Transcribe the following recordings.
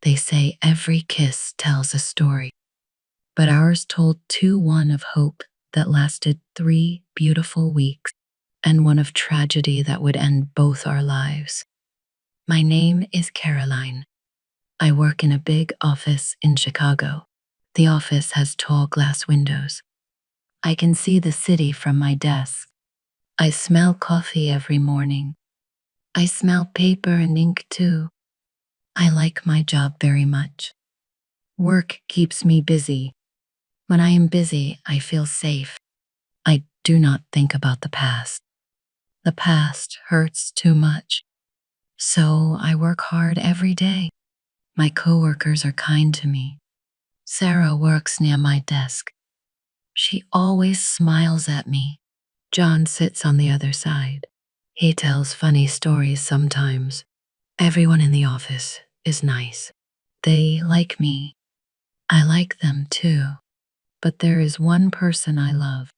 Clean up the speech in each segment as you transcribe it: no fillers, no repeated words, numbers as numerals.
They say every kiss tells a story, but ours told too, one of hope that lasted 3 beautiful weeks, and one of tragedy that would end both our lives. My name is Caroline. I work in a big office in Chicago. The office has tall glass windows. I can see the city from my desk. I smell coffee every morning. I smell paper and ink too. I like my job very much. Work keeps me busy. When I am busy, I feel safe. I do not think about the past. The past hurts too much. So I work hard every day. My coworkers are kind to me. Sarah works near my desk. She always smiles at me. John sits on the other side. He tells funny stories sometimes. Everyone in the office is nice. They like me. I like them too. But there is one person I love.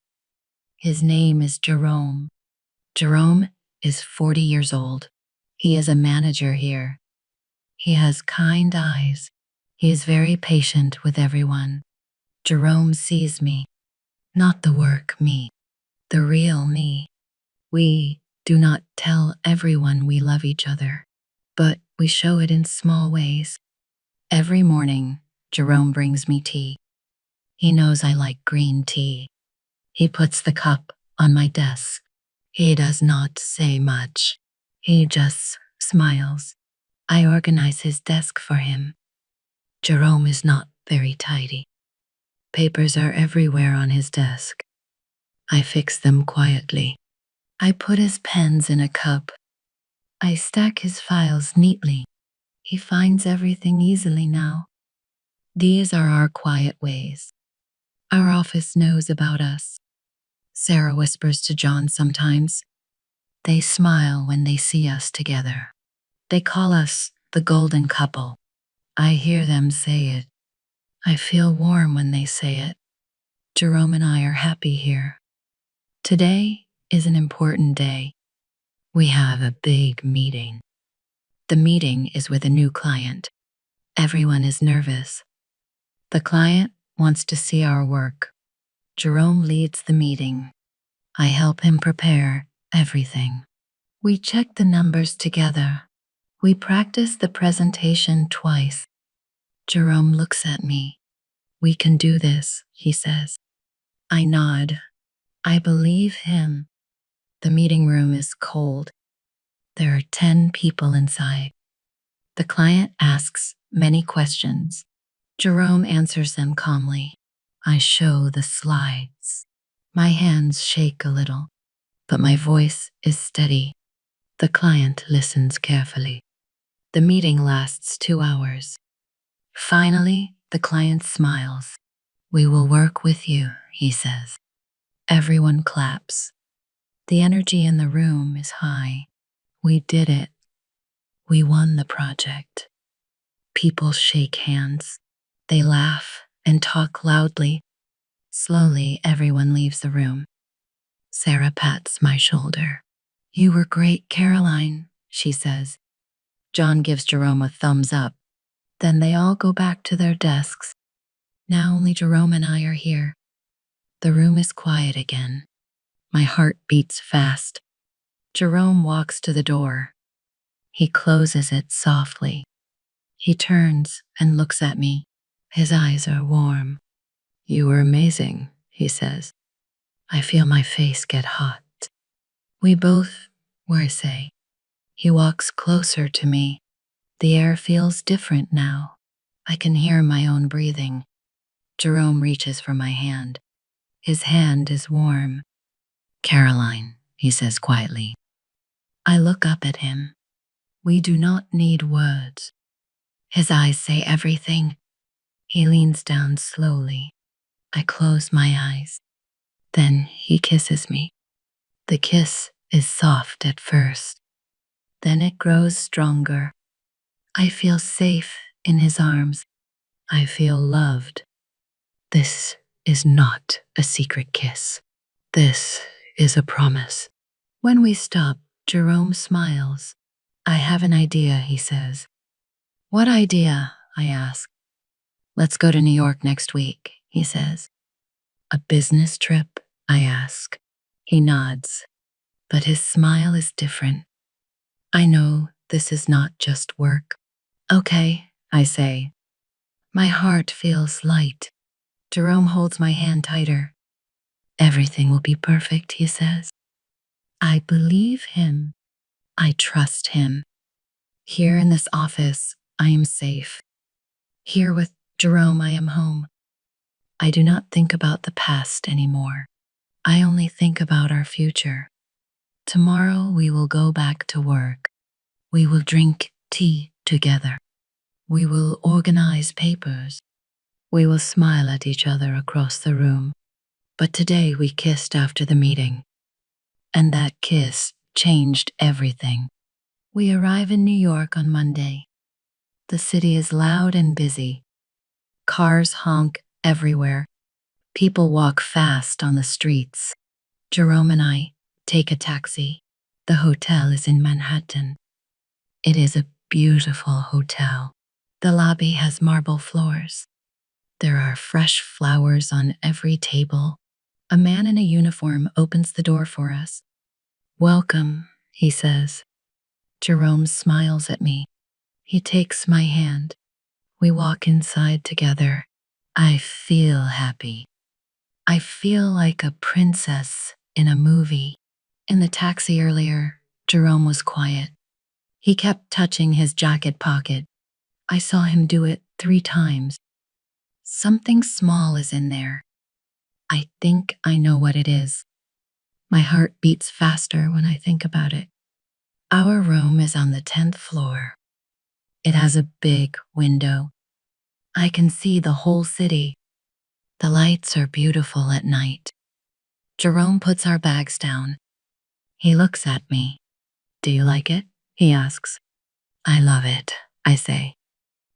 His name is Jerome. Jerome is 40 years old. He is a manager here. He has kind eyes. He is very patient with everyone. Jerome sees me, not the work me, the real me. We do not tell everyone we love each other, but we show it in small ways. Every morning, Jerome brings me tea. He knows I like green tea. He puts the cup on my desk. He does not say much. He just smiles. I organize his desk for him. Jerome is not very tidy. Papers are everywhere on his desk. I fix them quietly. I put his pens in a cup. I stack his files neatly. He finds everything easily now. These are our quiet ways. Our office knows about us. Sarah whispers to John sometimes. They smile when they see us together. They call us the golden couple. I hear them say it. I feel warm when they say it. Jerome and I are happy here. Today is an important day. We have a big meeting. The meeting is with a new client. Everyone is nervous. The client wants to see our work. Jerome leads the meeting. I help him prepare everything. We check the numbers together. We practice the presentation twice. Jerome looks at me. We can do this, he says. I nod. I believe him. The meeting room is cold. There are 10 people inside. The client asks many questions. Jerome answers them calmly. I show the slides. My hands shake a little, but my voice is steady. The client listens carefully. The meeting lasts 2 hours. Finally, the client smiles. We will work with you, he says. Everyone claps. The energy in the room is high. We did it. We won the project. People shake hands. They laugh and talk loudly. Slowly, everyone leaves the room. Sarah pats my shoulder. You were great, Caroline, she says. John gives Jerome a thumbs up. Then they all go back to their desks. Now only Jerome and I are here. The room is quiet again. My heart beats fast. Jerome walks to the door. He closes it softly. He turns and looks at me. His eyes are warm. You were amazing, he says. I feel my face get hot. We both were, I say. He walks closer to me. The air feels different now. I can hear my own breathing. Jerome reaches for my hand. His hand is warm. Caroline, he says quietly. I look up at him. We do not need words. His eyes say everything. He leans down slowly. I close my eyes. Then he kisses me. The kiss is soft at first. Then it grows stronger. I feel safe in his arms. I feel loved. This is not a secret kiss. This is a promise. When we stop, Jerome smiles. I have an idea, he says. What idea? I ask. Let's go to New York next week, he says. A business trip? I ask. He nods, but his smile is different. I know this is not just work. Okay, I say. My heart feels light. Jerome holds my hand tighter. Everything will be perfect, he says. I believe him. I trust him. Here in this office, I am safe. Here with Jerome, I am home. I do not think about the past anymore. I only think about our future. Tomorrow we will go back to work. We will drink tea together. We will organize papers. We will smile at each other across the room. But today we kissed after the meeting. And that kiss changed everything. We arrive in New York on Monday. The city is loud and busy. Cars honk everywhere. People walk fast on the streets. Jerome and I take a taxi. The hotel is in Manhattan. It is a beautiful hotel. The lobby has marble floors. There are fresh flowers on every table. A man in a uniform opens the door for us. Welcome, he says. Jerome smiles at me. He takes my hand. We walk inside together. I feel happy. I feel like a princess in a movie. In the taxi earlier, Jerome was quiet. He kept touching his jacket pocket. I saw him do it 3 times. Something small is in there. I think I know what it is. My heart beats faster when I think about it. Our room is on the 10th floor. It has a big window. I can see the whole city. The lights are beautiful at night. Jerome puts our bags down. He looks at me. Do you like it? He asks. I love it, I say.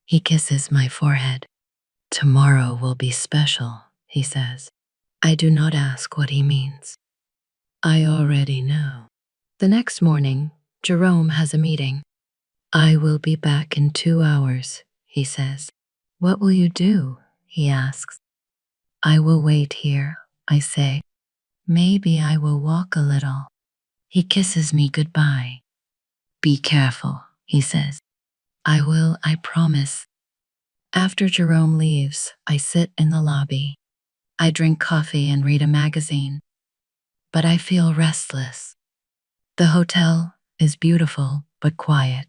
He kisses my forehead. Tomorrow will be special, he says. I do not ask what he means. I already know. The next morning, Jerome has a meeting. I will be back in 2 hours, he says. What will you do? He asks. I will wait here, I say. Maybe I will walk a little. He kisses me goodbye. Be careful, he says. I will, I promise. After Jerome leaves, I sit in the lobby. I drink coffee and read a magazine. But I feel restless. The hotel is beautiful but quiet.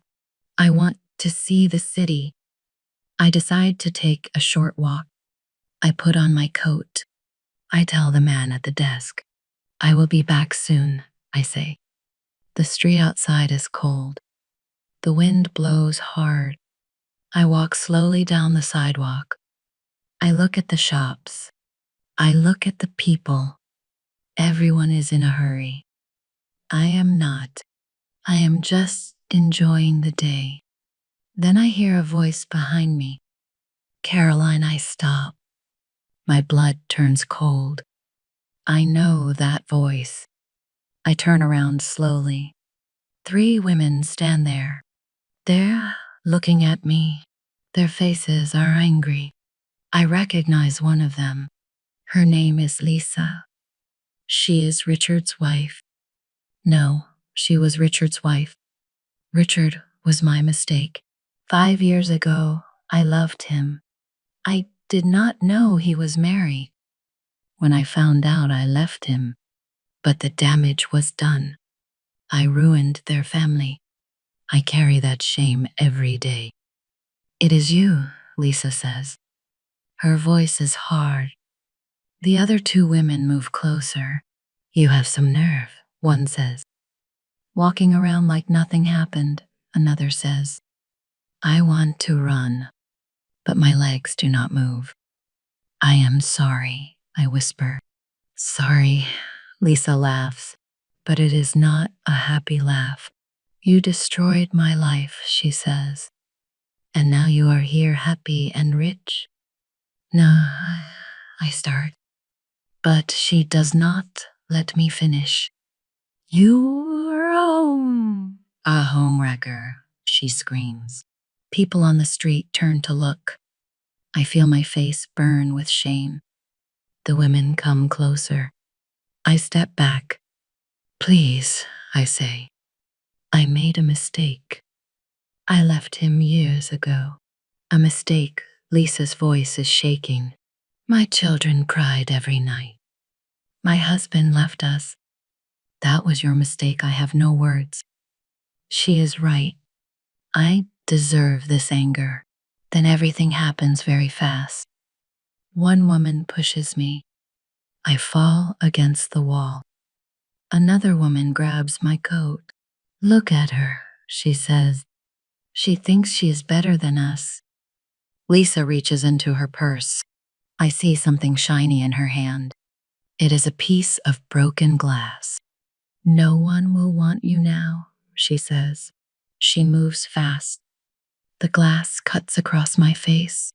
I want to see the city. I decide to take a short walk. I put on my coat. I tell the man at the desk. I will be back soon, I say. The street outside is cold. The wind blows hard. I walk slowly down the sidewalk. I look at the shops. I look at the people. Everyone is in a hurry. I am not. I am just enjoying the day. Then I hear a voice behind me. Caroline, I stop. My blood turns cold. I know that voice. I turn around slowly. 3 women stand there. They're looking at me. Their faces are angry. I recognize one of them. Her name is Lisa. She is Richard's wife. No, she was Richard's wife. Richard was my mistake. 5 years ago, I loved him. I did not know he was married. When I found out, I left him. But the damage was done. I ruined their family. I carry that shame every day. It is you, Lisa says. Her voice is hard. The other 2 women move closer. You have some nerve, one says. Walking around like nothing happened, another says. I want to run, but my legs do not move. I am sorry, I whisper. Sorry, Lisa laughs, but it is not a happy laugh. You destroyed my life, she says. And now you are here happy and rich? No, I start. But she does not let me finish. You're home. A homewrecker, she screams. People on the street turn to look. I feel my face burn with shame. The women come closer. I step back. Please, I say. I made a mistake. I left him years ago. A mistake. Lisa's voice is shaking. My children cried every night. My husband left us. That was your mistake. I have no words. She is right. I deserve this anger. Then everything happens very fast. One woman pushes me. I fall against the wall. Another woman grabs my coat. Look at her, she says. She thinks she is better than us. Lisa reaches into her purse. I see something shiny in her hand. It is a piece of broken glass. No one will want you now, she says. She moves fast. The glass cuts across my face,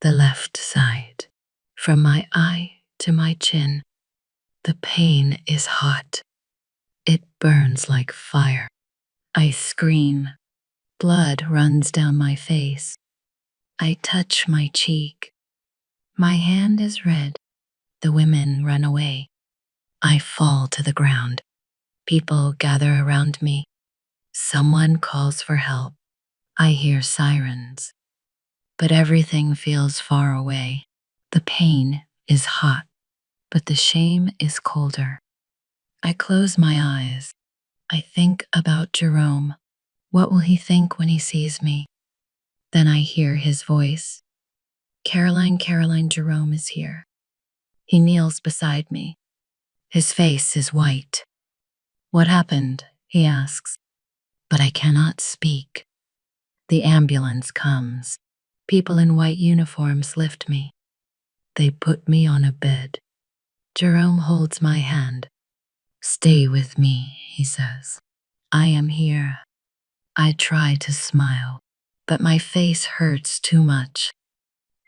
the left side, from my eye to my chin. The pain is hot. It burns like fire. I scream. Blood runs down my face. I touch my cheek. My hand is red. The women run away. I fall to the ground. People gather around me. Someone calls for help. I hear sirens. But everything feels far away. The pain is hot, but the shame is colder. I close my eyes. I think about Jerome. What will he think when he sees me? Then I hear his voice. Caroline, Caroline, Jerome is here. He kneels beside me. His face is white. What happened? He asks. But I cannot speak. The ambulance comes. People in white uniforms lift me. They put me on a bed. Jerome holds my hand. Stay with me, he says. I am here. I try to smile, but my face hurts too much.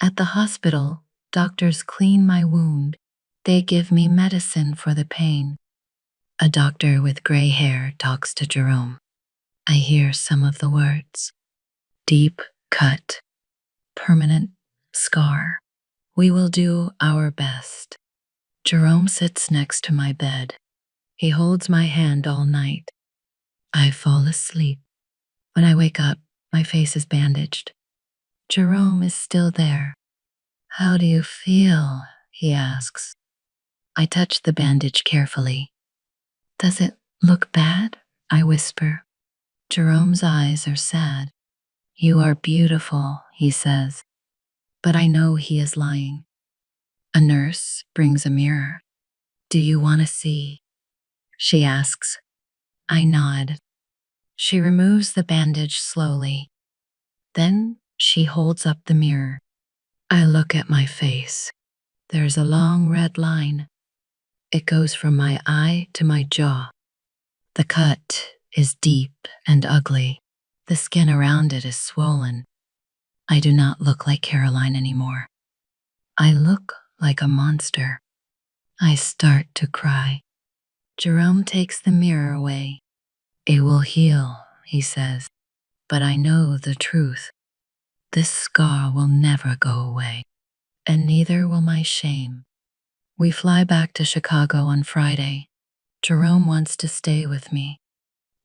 At the hospital, doctors clean my wound. They give me medicine for the pain. A doctor with gray hair talks to Jerome. I hear some of the words. Deep cut, permanent scar. We will do our best. Jerome sits next to my bed. He holds my hand all night. I fall asleep. When I wake up, my face is bandaged. Jerome is still there. How do you feel? He asks. I touch the bandage carefully. Does it look bad? I whisper. Jerome's eyes are sad. You are beautiful, he says. But I know he is lying. A nurse brings a mirror. Do you want to see? She asks. I nod. She removes the bandage slowly. Then she holds up the mirror. I look at my face. There's a long red line. It goes from my eye to my jaw. The cut is deep and ugly. The skin around it is swollen. I do not look like Caroline anymore. I look like a monster. I start to cry. Jerome takes the mirror away. It will heal, he says. But I know the truth. This scar will never go away, and neither will my shame. We fly back to Chicago on Friday. Jerome wants to stay with me,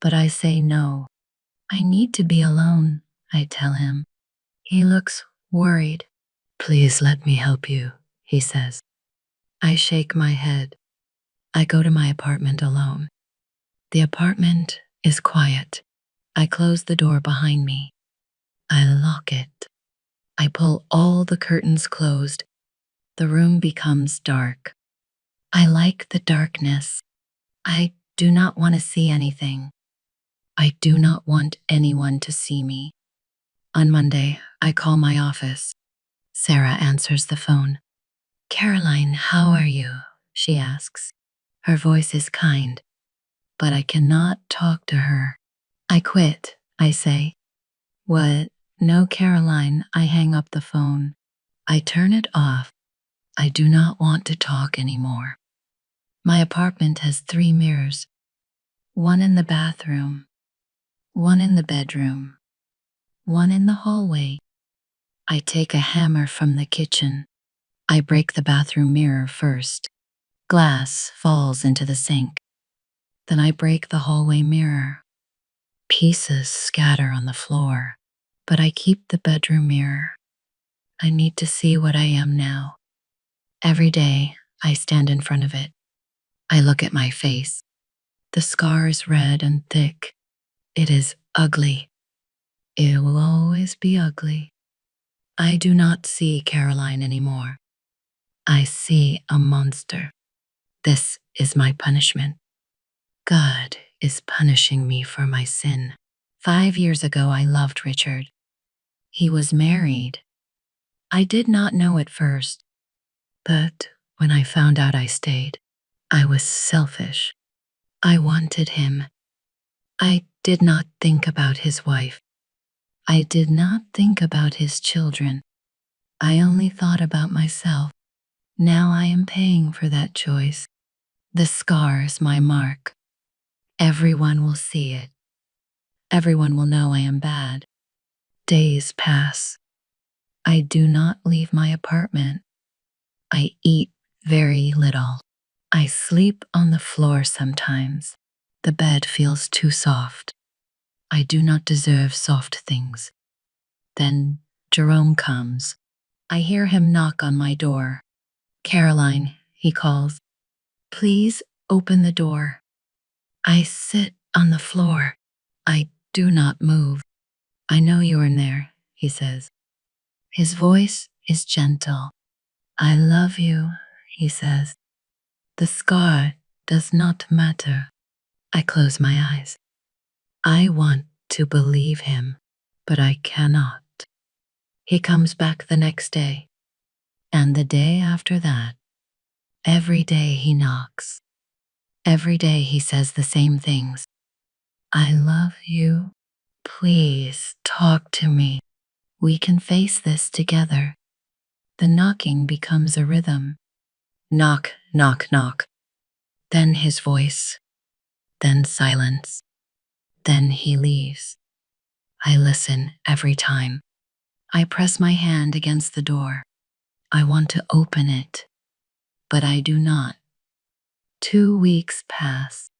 but I say no. I need to be alone, I tell him. He looks worried. Please let me help you, he says. I shake my head. I go to my apartment alone. The apartment is quiet. I close the door behind me. I lock it. I pull all the curtains closed. The room becomes dark. I like the darkness. I do not want to see anything. I do not want anyone to see me. On Monday, I call my office. Sarah answers the phone. Caroline, how are you? She asks. Her voice is kind, but I cannot talk to her. I quit, I say. What? No, Caroline, I hang up the phone. I turn it off. I do not want to talk anymore. My apartment has 3 mirrors. One in the bathroom, one in the bedroom, one in the hallway. I take a hammer from the kitchen. I break the bathroom mirror first. Glass falls into the sink. Then I break the hallway mirror. Pieces scatter on the floor, but I keep the bedroom mirror. I need to see what I am now. Every day, I stand in front of it. I look at my face. The scar is red and thick. It is ugly. It will always be ugly. I do not see Caroline anymore. I see a monster. This is my punishment. God is punishing me for my sin. 5 years ago, I loved Richard. He was married. I did not know at first, but when I found out, I stayed. I was selfish. I wanted him. I did not think about his wife. I did not think about his children. I only thought about myself. Now I am paying for that choice. The scar is my mark. Everyone will see it. Everyone will know I am bad. Days pass. I do not leave my apartment. I eat very little. I sleep on the floor sometimes. The bed feels too soft. I do not deserve soft things. Then Jerome comes. I hear him knock on my door. Caroline, he calls. Please open the door. I sit on the floor. I do not move. I know you are in there, he says. His voice is gentle. I love you, he says. The scar does not matter. I close my eyes. I want to believe him, but I cannot. He comes back the next day, and the day after that. Every day he knocks. Every day he says the same things. I love you. Please talk to me. We can face this together. The knocking becomes a rhythm. Knock, knock, knock. Then his voice. Then silence. Then he leaves. I listen every time. I press my hand against the door. I want to open it, but I do not. 2 weeks pass.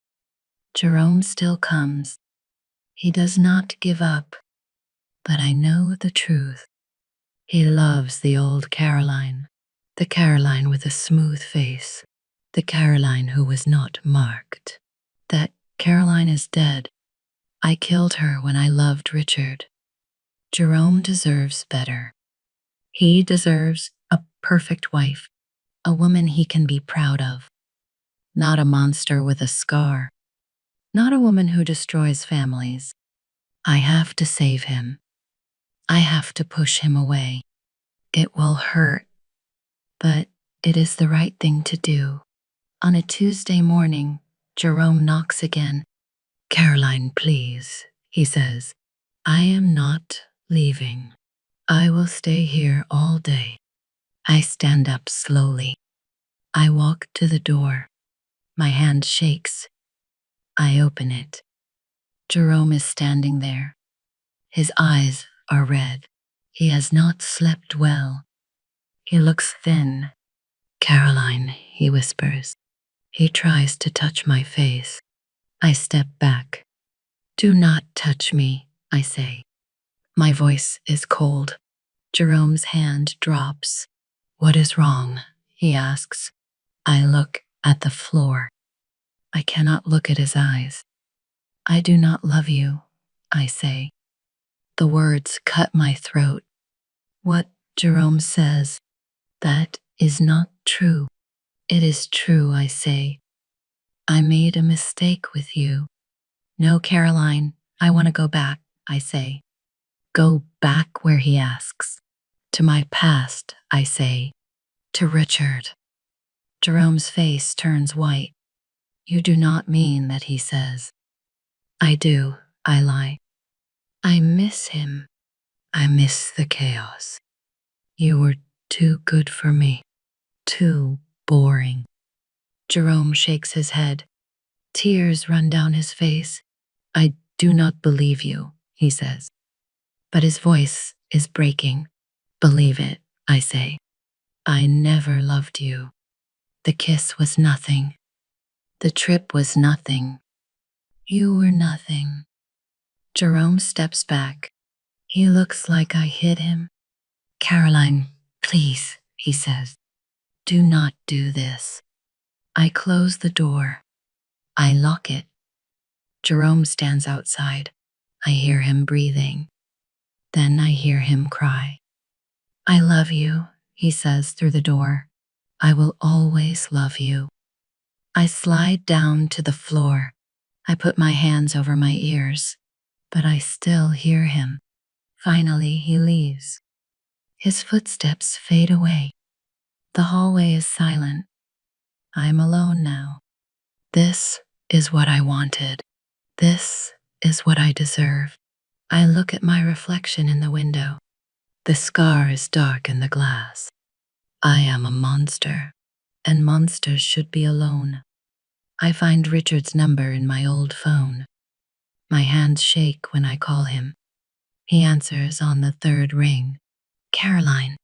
Jerome still comes. He does not give up, but I know the truth. He loves the old Caroline, the Caroline with a smooth face, the Caroline who was not marked. That Caroline is dead. I killed her when I loved Richard. Jerome deserves better. He deserves a perfect wife, a woman he can be proud of. Not a monster with a scar. Not a woman who destroys families. I have to save him. I have to push him away. It will hurt, but it is the right thing to do. On a Tuesday morning, Jerome knocks again. Caroline, please, he says. I am not leaving. I will stay here all day. I stand up slowly. I walk to the door. My hand shakes. I open it. Jerome is standing there. His eyes are red. He has not slept well. He looks thin. Caroline, he whispers. He tries to touch my face. I step back. Do not touch me, I say. My voice is cold. Jerome's hand drops. What is wrong? He asks. I look at the floor. I cannot look at his eyes. I do not love you, I say. The words cut my throat. What Jerome says, that is not true. It is true, I say. I made a mistake with you. No, Caroline, I want to go back, I say. Go back where, he asks. To my past, I say. To Richard. Jerome's face turns white. You do not mean that, he says. I do, I lie. I miss him. I miss the chaos. You were too good for me. Too boring. Jerome shakes his head. Tears run down his face. I do not believe you, he says. but his voice is breaking. Believe it, I say. I never loved you. The kiss was nothing. The trip was nothing. You were nothing. Jerome steps back. He looks like I hit him. Caroline, please, he says. Do not do this. I close the door. I lock it. Jerome stands outside. I hear him breathing. Then I hear him cry. I love you, he says through the door. I will always love you. I slide down to the floor. I put my hands over my ears, but I still hear him. Finally, he leaves. His footsteps fade away. The hallway is silent. I'm alone now. This is what I wanted. This is what I deserve. I look at my reflection in the window. The scar is dark in the glass. I am a monster, and monsters should be alone. I find Richard's number in my old phone. My hands shake when I call him. He answers on the third ring. Caroline,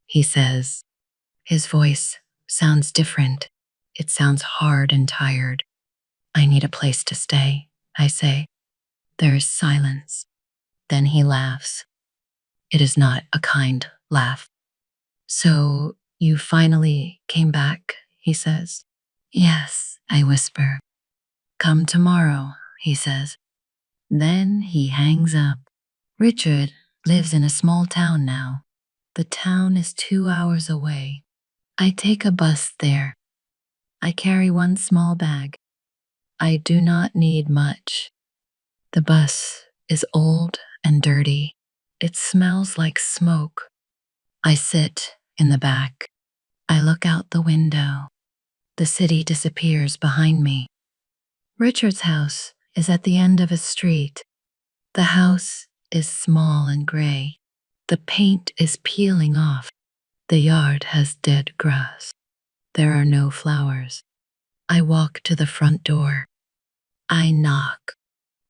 he says. His voice sounds different. It sounds hard and tired. I need a place to stay, I say. There is silence. Then he laughs. It is not a kind laugh. So you finally came back, he says. Yes, I whisper. Come tomorrow, he says. Then he hangs up. Richard lives in a small town now. The town is 2 hours away. I take a bus there. I carry one small bag. I do not need much. The bus is old and dirty. It smells like smoke. I sit in the back. I look out the window. The city disappears behind me. Richard's house is at the end of a street. The house is small and gray. The paint is peeling off. The yard has dead grass. There are no flowers. I walk to the front door. I knock.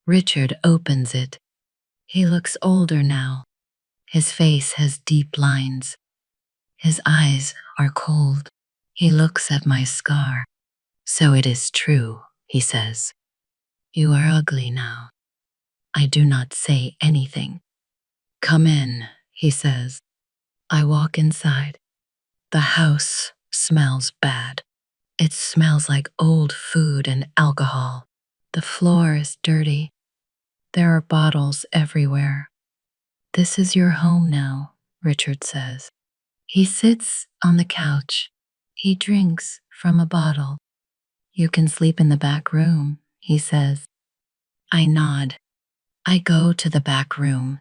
Richard opens it. He looks older now. His face has deep lines. His eyes are cold. He looks at my scar. So it is true, he says. You are ugly now. I do not say anything. Come in, he says. I walk inside. The house smells bad. It smells like old food and alcohol. The floor is dirty. There are bottles everywhere. This is your home now, Richard says. He sits on the couch. He drinks from a bottle. You can sleep in the back room, he says. I nod. I go to the back room.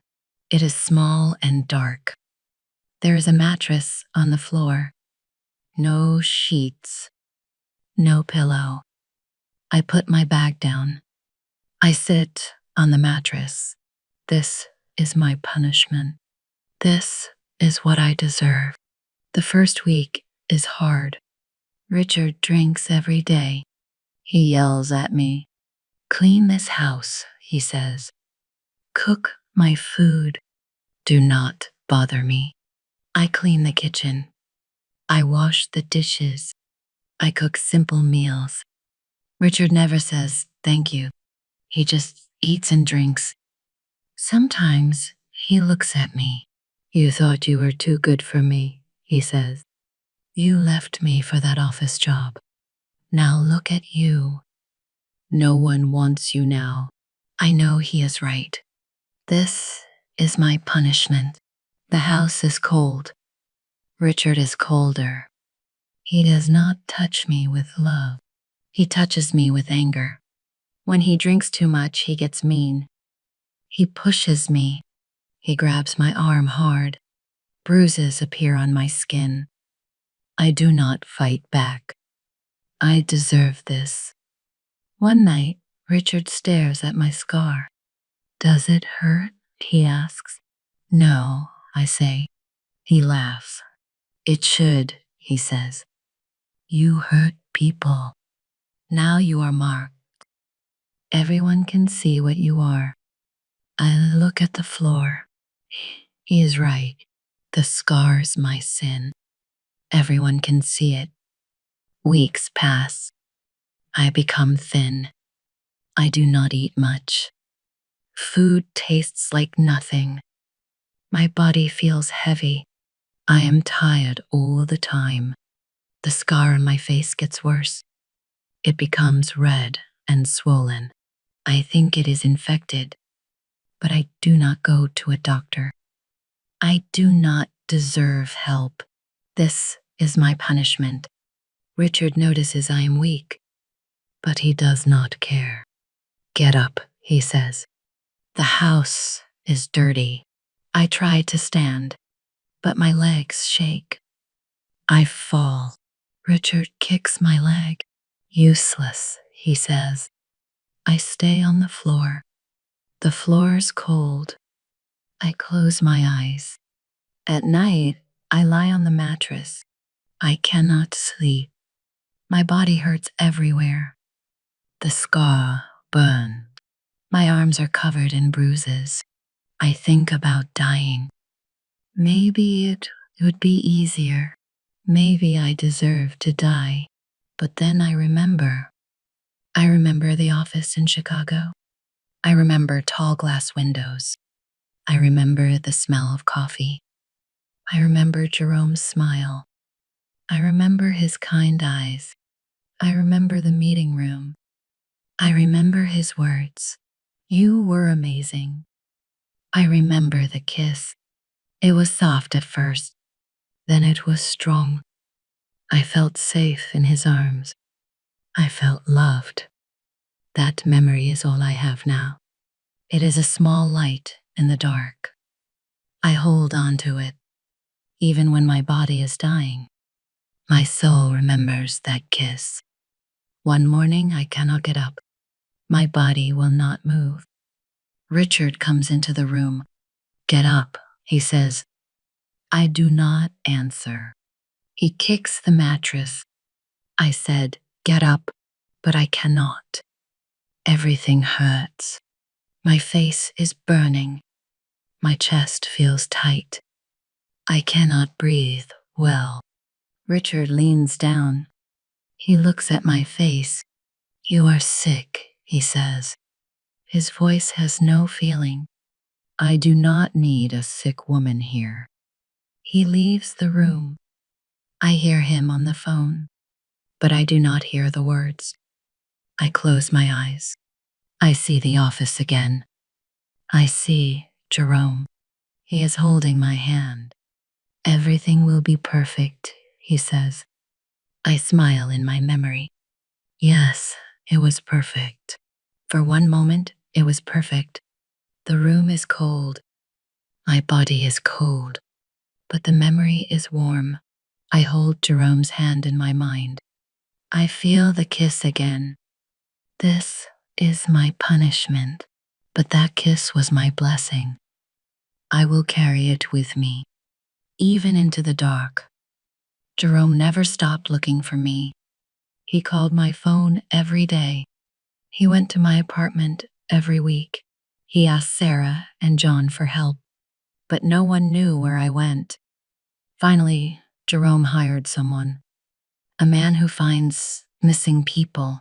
It is small and dark. There is a mattress on the floor. No sheets. No pillow. I put my bag down. I sit on the mattress. This is my punishment. This is what I deserve. The first week is hard. Richard drinks every day. He yells at me. Clean this house, he says. Cook my food. Do not bother me. I clean the kitchen. I wash the dishes. I cook simple meals. Richard never says thank you. He just eats and drinks. Sometimes he looks at me. You thought you were too good for me, he says. You left me for that office job. Now look at you. No one wants you now. I know he is right. This is my punishment. The house is cold. Richard is colder. He does not touch me with love. He touches me with anger. When he drinks too much, he gets mean. He pushes me. He grabs my arm hard. Bruises appear on my skin. I do not fight back. I deserve this. One night, Richard stares at my scar. Does it hurt? He asks. No, I say. He laughs. It should, he says. You hurt people. Now you are marked. Everyone can see what you are. I look at the floor. He is right. The scar's my sin. Everyone can see it. Weeks pass. I become thin. I do not eat much. Food tastes like nothing. My body feels heavy. I am tired all the time. The scar on my face gets worse. It becomes red and swollen. I think it is infected, but I do not go to a doctor. I do not deserve help. This is my punishment. Richard notices I am weak, but he does not care. Get up, he says. The house is dirty. I try to stand, but my legs shake. I fall. Richard kicks my leg. Useless, he says. I stay on the floor. The floor is cold. I close my eyes. At night, I lie on the mattress. I cannot sleep. My body hurts everywhere. The scar burns. My arms are covered in bruises. I think about dying. Maybe it would be easier. Maybe I deserve to die. But then I remember. I remember the office in Chicago. I remember tall glass windows. I remember the smell of coffee. I remember Jerome's smile. I remember his kind eyes. I remember the meeting room. I remember his words. You were amazing. I remember the kiss. It was soft at first, then it was strong. I felt safe in his arms. I felt loved. That memory is all I have now. It is a small light in the dark. I hold on to it, even when my body is dying. My soul remembers that kiss. One morning I cannot get up. My body will not move. Richard comes into the room. Get up, he says. I do not answer. He kicks the mattress. I said, get up, but I cannot. Everything hurts. My face is burning. My chest feels tight. I cannot breathe well. Richard leans down. He looks at my face. You are sick, he says. His voice has no feeling. I do not need a sick woman here. He leaves the room. I hear him on the phone, but I do not hear the words. I close my eyes. I see the office again. I see Jerome. He is holding my hand. Everything will be perfect, he says. I smile in my memory. Yes, it was perfect. For one moment, it was perfect. The room is cold. My body is cold, but the memory is warm. I hold Jerome's hand in my mind. I feel the kiss again. This is my punishment, but that kiss was my blessing. I will carry it with me, even into the dark. Jerome never stopped looking for me. He called my phone every day. He went to my apartment every week. He asked Sarah and John for help, but no one knew where I went. Finally, Jerome hired someone, a man who finds missing people.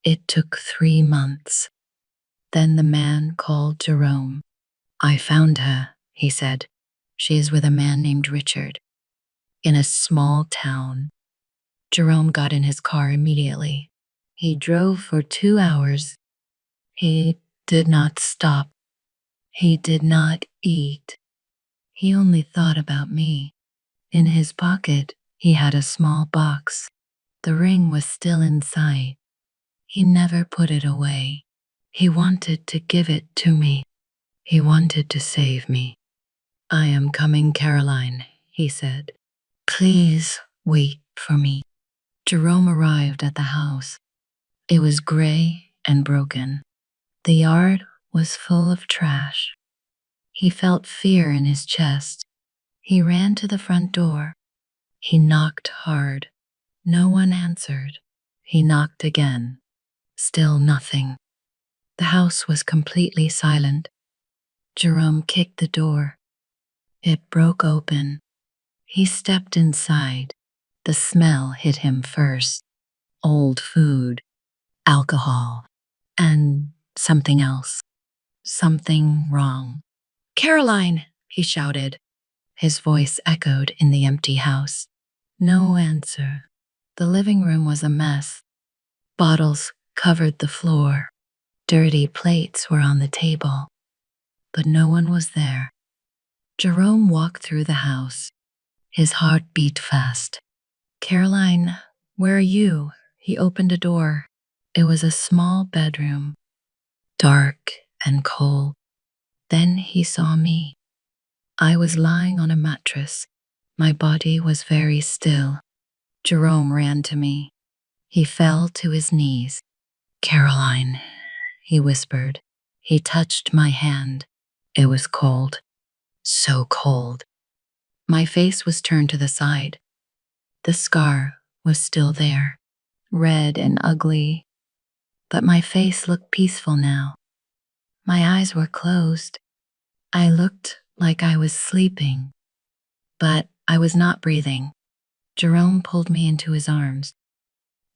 It took 3 months. Then the man called Jerome. I found her, he said. She is with a man named Richard, in a small town. Jerome got in his car immediately. He drove for 2 hours. He did not stop. He did not eat. He only thought about me. In his pocket, he had a small box. The ring was still inside. He never put it away. He wanted to give it to me. He wanted to save me. I am coming, Caroline, he said. Please wait for me. Jerome arrived at the house. It was gray and broken. The yard was full of trash. He felt fear in his chest. He ran to the front door. He knocked hard. No one answered. He knocked again. Still nothing. The house was completely silent. Jerome kicked the door. It broke open. He stepped inside. The smell hit him first. Old food, alcohol, and something else. Something wrong. "Caroline!" he shouted. His voice echoed in the empty house. No answer. The living room was a mess. Bottles covered the floor. Dirty plates were on the table. But no one was there. Jerome walked through the house. His heart beat fast. "Caroline, where are you?" He opened a door. It was a small bedroom, dark and cold. Then he saw me. I was lying on a mattress. My body was very still. Jerome ran to me. He fell to his knees. "Caroline," he whispered. He touched my hand. It was cold. So cold. My face was turned to the side. The scar was still there, red and ugly, but my face looked peaceful now. My eyes were closed. I looked like I was sleeping, but I was not breathing. Jerome pulled me into his arms.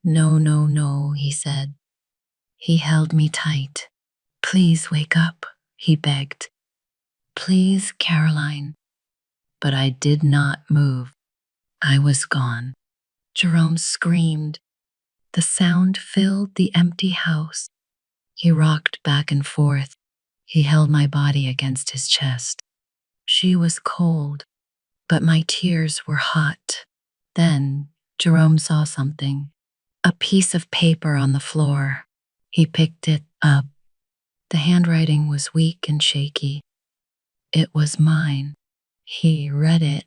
"No, no, no," he said. He held me tight. "Please wake up," he begged. "Please, Caroline." But I did not move. I was gone. Jerome screamed. The sound filled the empty house. He rocked back and forth. He held my body against his chest. She was cold, but my tears were hot. Then Jerome saw something. A piece of paper on the floor. He picked it up. The handwriting was weak and shaky. It was mine. He read it.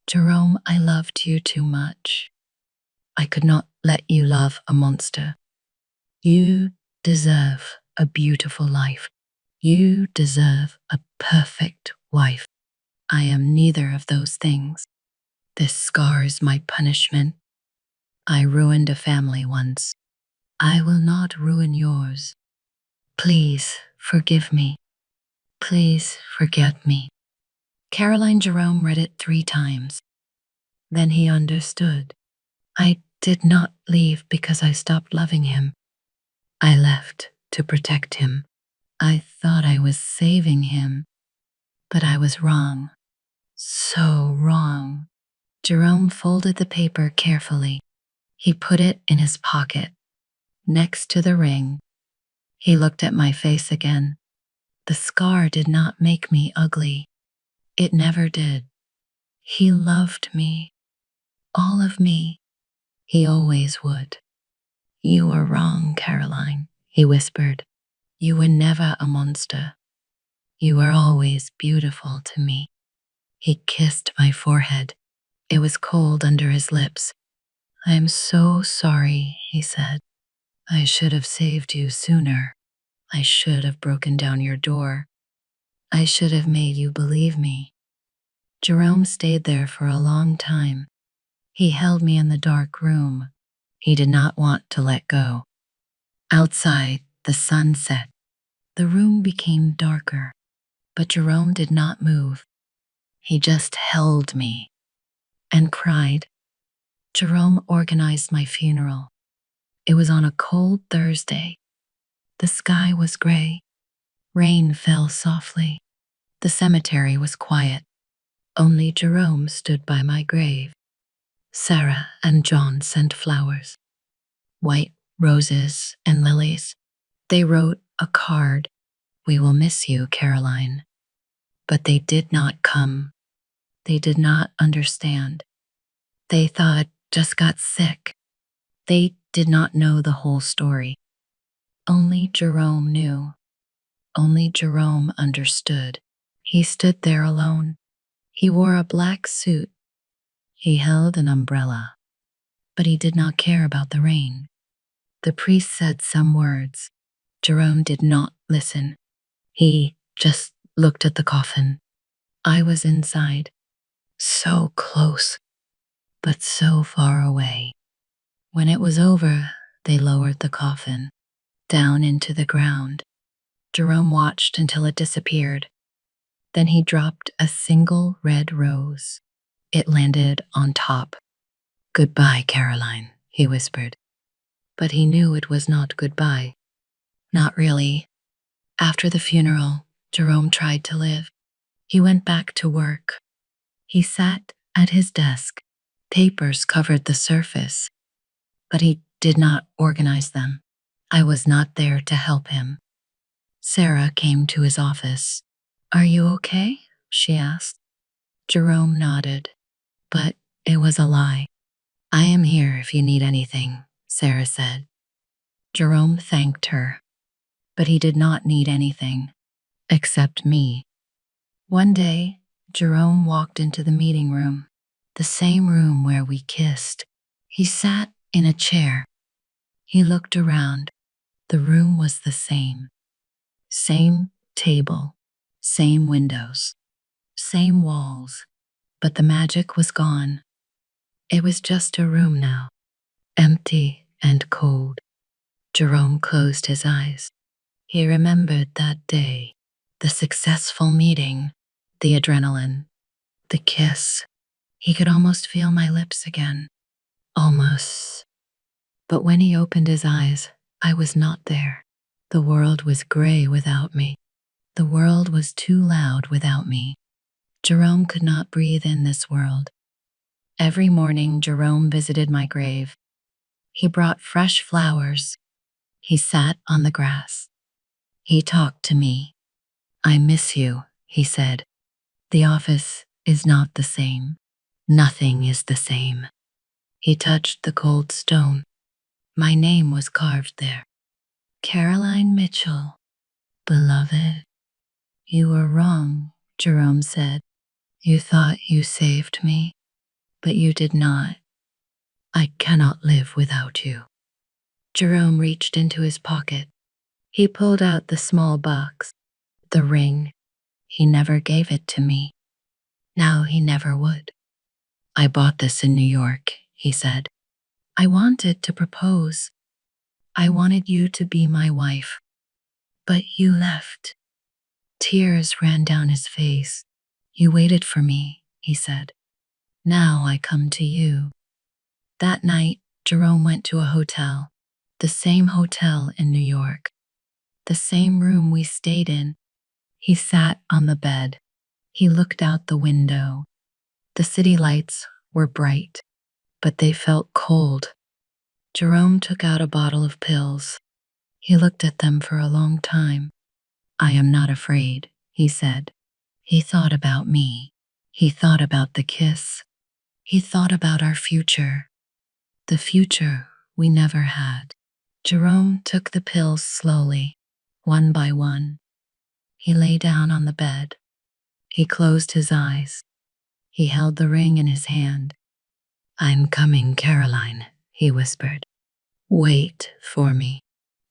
"Jerome, I loved you too much. I could not let you love a monster. You deserve a beautiful life. You deserve a perfect wife. I am neither of those things. This scar is my punishment. I ruined a family once. I will not ruin yours. Please forgive me. Please forget me." Caroline Jerome read it 3 times. Then he understood. I did not leave because I stopped loving him. I left to protect him. I thought I was saving him, but I was wrong. So wrong. Jerome folded the paper carefully. He put it in his pocket, next to the ring. He looked at my face again. The scar did not make me ugly. It never did. He loved me. All of me. He always would. "You are wrong, Caroline," he whispered. "You were never a monster. You were always beautiful to me." He kissed my forehead. It was cold under his lips. "I am so sorry," he said. "I should have saved you sooner. I should have broken down your door. I should have made you believe me." Jerome stayed there for a long time. He held me in the dark room. He did not want to let go. Outside, the sun set. The room became darker, but Jerome did not move. He just held me and cried. Jerome organized my funeral. It was on a cold Thursday. The sky was gray. Rain fell softly. The cemetery was quiet. Only Jerome stood by my grave. Sarah and John sent flowers, white roses and lilies. They wrote a card. "We will miss you, Caroline." But they did not come. They did not understand. They thought just got sick. They did not know the whole story. Only Jerome knew. Only Jerome understood. He stood there alone. He wore a black suit. He held an umbrella, but he did not care about the rain. The priest said some words. Jerome did not listen. He just looked at the coffin. I was inside, so close, but so far away. When it was over, they lowered the coffin down into the ground. Jerome watched until it disappeared. Then he dropped a single red rose. It landed on top. "Goodbye, Caroline," he whispered. But he knew it was not goodbye. Not really. After the funeral, Jerome tried to live. He went back to work. He sat at his desk. Papers covered the surface, but he did not organize them. I was not there to help him. Sarah came to his office. "Are you okay?" she asked. Jerome nodded, but it was a lie. "I am here if you need anything," Sarah said. Jerome thanked her, but he did not need anything, except me. One day, Jerome walked into the meeting room, the same room where we kissed. He sat in a chair. He looked around. The room was the same. Same table, same windows, same walls, but the magic was gone. It was just a room now, empty and cold. Jerome closed his eyes. He remembered that day, the successful meeting, the adrenaline, the kiss. He could almost feel my lips again. Almost. But when he opened his eyes, I was not there. The world was gray without me. The world was too loud without me. Jerome could not breathe in this world. Every morning, Jerome visited my grave. He brought fresh flowers. He sat on the grass. He talked to me. "I miss you," he said. "The office is not the same. Nothing is the same." He touched the cold stone. My name was carved there. "Caroline Mitchell, beloved." "You were wrong," Jerome said. "You thought you saved me, but you did not. I cannot live without you." Jerome reached into his pocket. He pulled out the small box, the ring. He never gave it to me. Now he never would. "I bought this in New York," he said. "I wanted to propose. I wanted you to be my wife. But you left." Tears ran down his face. "You waited for me," he said. "Now I come to you." That night, Jerome went to a hotel, the same hotel in New York, the same room we stayed in. He sat on the bed. He looked out the window. The city lights were bright, but they felt cold. Jerome took out a bottle of pills. He looked at them for a long time. "I am not afraid," he said. He thought about me. He thought about the kiss. He thought about our future, the future we never had. Jerome took the pills slowly, one by one. He lay down on the bed. He closed his eyes. He held the ring in his hand. "I'm coming, Caroline," he whispered. "Wait for me."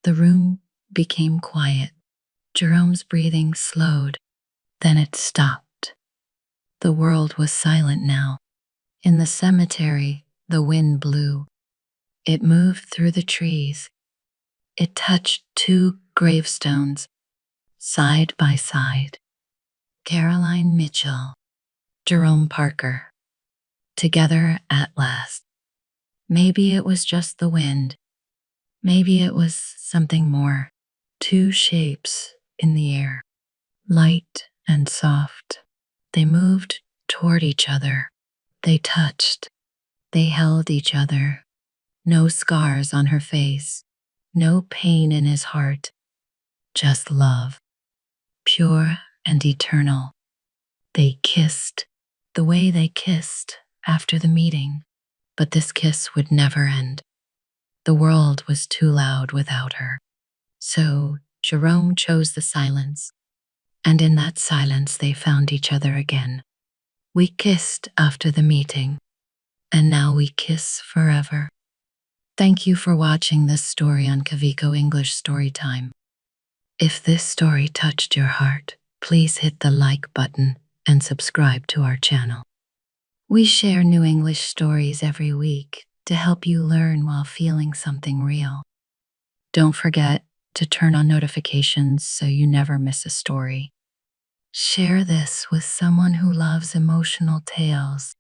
The room became quiet. Jerome's breathing slowed. Then it stopped. The world was silent now. In the cemetery, the wind blew. It moved through the trees. It touched two gravestones, side by side. Caroline Mitchell, Jerome Parker. Together at last. Maybe it was just the wind. Maybe it was something more. Two shapes in the air, light and soft. They moved toward each other. They touched. They held each other. No scars on her face. No pain in his heart. Just love. Pure and eternal. They kissed the way they kissed after the meeting. But this kiss would never end. The world was too loud without her. So Jerome chose the silence. And in that silence they found each other again. We kissed after the meeting. And now we kiss forever. Thank you for watching this story on Kavico English Storytime. If this story touched your heart, please hit the like button and subscribe to our channel. We share new English stories every week to help you learn while feeling something real. Don't forget to turn on notifications so you never miss a story. Share this with someone who loves emotional tales.